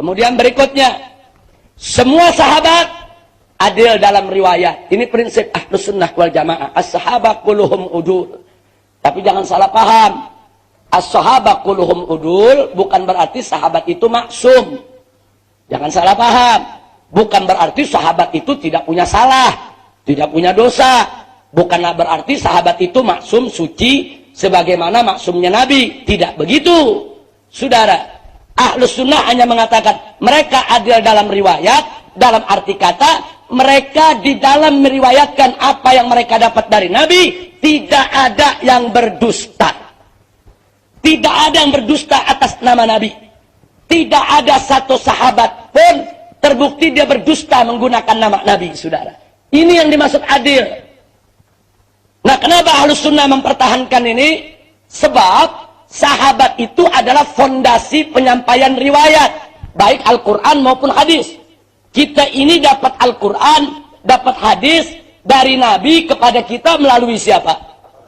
Kemudian berikutnya, semua sahabat adil dalam riwayat. Ini prinsip Ahlus Sunnah wal Jamaah. As-sahabat kulluhum udul. Tapi jangan salah paham. As-sahabat kulluhum udul bukan berarti sahabat itu maksum. Jangan salah paham. Bukan berarti sahabat itu tidak punya salah, tidak punya dosa. Bukanlah berarti sahabat itu maksum, suci, sebagaimana maksumnya Nabi. Tidak begitu, saudara. Ahlus Sunnah hanya mengatakan mereka adil dalam riwayat, dalam arti kata mereka di dalam meriwayatkan apa yang mereka dapat dari Nabi, tidak ada yang berdusta. Tidak ada yang berdusta atas nama Nabi. Tidak ada satu sahabat pun terbukti dia berdusta menggunakan nama Nabi, saudara. Ini yang dimaksud adil. Nah, kenapa Ahlus Sunnah mempertahankan ini? Sebab sahabat itu adalah fondasi penyampaian riwayat, baik Al-Quran maupun hadis. Kita ini dapat Al-Quran, dapat hadis dari Nabi kepada kita melalui siapa?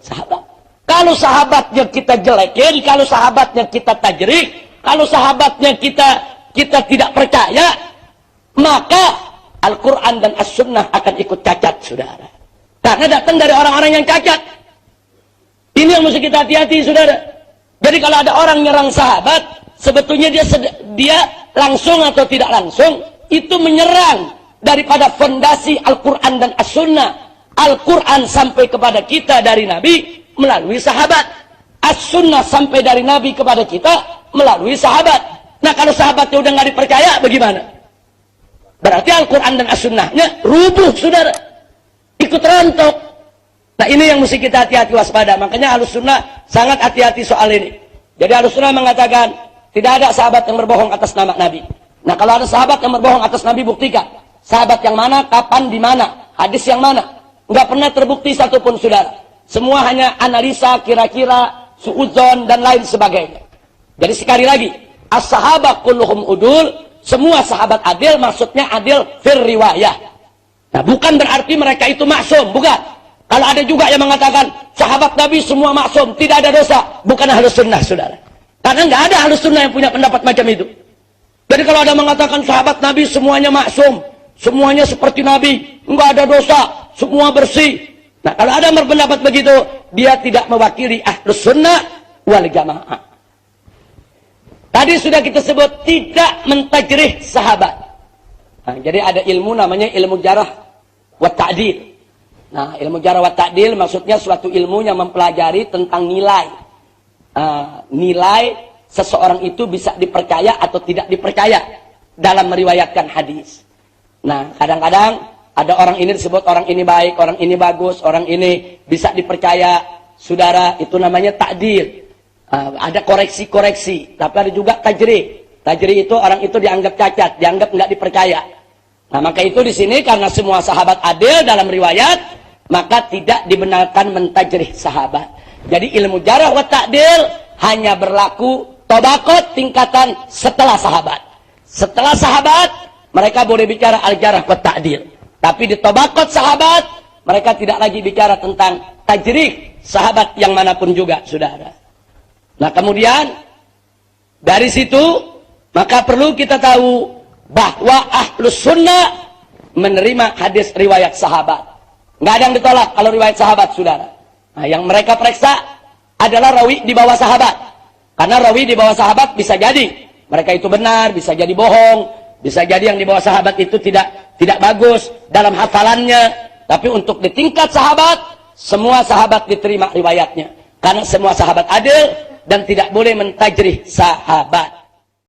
Sahabat. Kalau sahabatnya kita jelekin, kalau sahabatnya kita tajrik, kalau sahabatnya kita tidak percaya, maka Al-Quran dan As-Sunnah akan ikut cacat, saudara. Karena datang dari orang-orang yang cacat. Ini yang mesti kita hati-hati, saudara. Jadi kalau ada orang nyerang sahabat, sebetulnya dia langsung atau tidak langsung, itu menyerang daripada fondasi Al-Quran dan As-Sunnah. Al-Quran sampai kepada kita dari Nabi melalui sahabat. As-Sunnah sampai dari Nabi kepada kita melalui sahabat. Nah, kalau sahabatnya udah nggak dipercaya, bagaimana? Berarti Al-Quran dan As-Sunnahnya rubuh, saudara. Ikut rontok. Nah, ini yang mesti kita hati-hati waspada. Makanya Ahlus Sunnah sangat hati-hati soal ini. Jadi Ahlus Sunnah mengatakan tidak ada sahabat yang berbohong atas nama Nabi. Nah, kalau ada sahabat yang berbohong atas Nabi, buktikan. Sahabat yang mana, kapan, di mana, hadis yang mana. Enggak pernah terbukti satupun, saudara. Semua hanya analisa, kira-kira, suudzon, dan lain sebagainya. Jadi sekali lagi, as-sahabat kulluhum udul, semua sahabat adil, maksudnya adil fir riwayah. Nah, bukan berarti mereka itu maksum, bukan. Kalau ada juga yang mengatakan sahabat Nabi semua maksum, tidak ada dosa, bukan Ahlus Sunnah, saudara. Karena nggak ada Ahlus Sunnah yang punya pendapat macam itu. Jadi kalau ada mengatakan sahabat Nabi semuanya maksum, semuanya seperti Nabi, nggak ada dosa, semua bersih. Nah, kalau ada yang berpendapat begitu, dia tidak mewakili Ahlus Sunnah wal Jamaah. Tadi sudah kita sebut tidak mentajrih sahabat. Nah, jadi ada ilmu namanya ilmu jarah wa ta'dil. Nah, ilmu jarah wa ta'dil maksudnya suatu ilmu yang mempelajari tentang nilai. Nilai seseorang itu bisa dipercaya atau tidak dipercaya dalam meriwayatkan hadis. Nah, kadang-kadang ada orang ini disebut orang ini baik, orang ini bagus, orang ini bisa dipercaya. Saudara, itu namanya ta'dil. Ada koreksi-koreksi, tapi ada juga tajrih. Tajrih itu orang itu dianggap cacat, dianggap nggak dipercaya. Nah, maka itu di sini karena semua sahabat adil dalam riwayat, maka tidak dibenarkan mentajrih sahabat. Jadi ilmu jarah wa ta'dil hanya berlaku tabaqat tingkatan setelah sahabat. Setelah sahabat, mereka boleh bicara al-jarah wa ta'dil. Tapi di tabaqat sahabat, mereka tidak lagi bicara tentang tajrih sahabat yang manapun juga, saudara. Nah, kemudian dari situ, maka perlu kita tahu bahwa Ahlus Sunnah menerima hadis riwayat sahabat. Nggak ada yang ditolak kalau riwayat sahabat, saudara. Nah, yang mereka periksa adalah rawi di bawah sahabat. Karena rawi di bawah sahabat bisa jadi mereka itu benar, bisa jadi bohong, bisa jadi yang di bawah sahabat itu tidak bagus dalam hafalannya. Tapi untuk di tingkat sahabat, semua sahabat diterima riwayatnya. Karena semua sahabat adil dan tidak boleh mentajrih sahabat.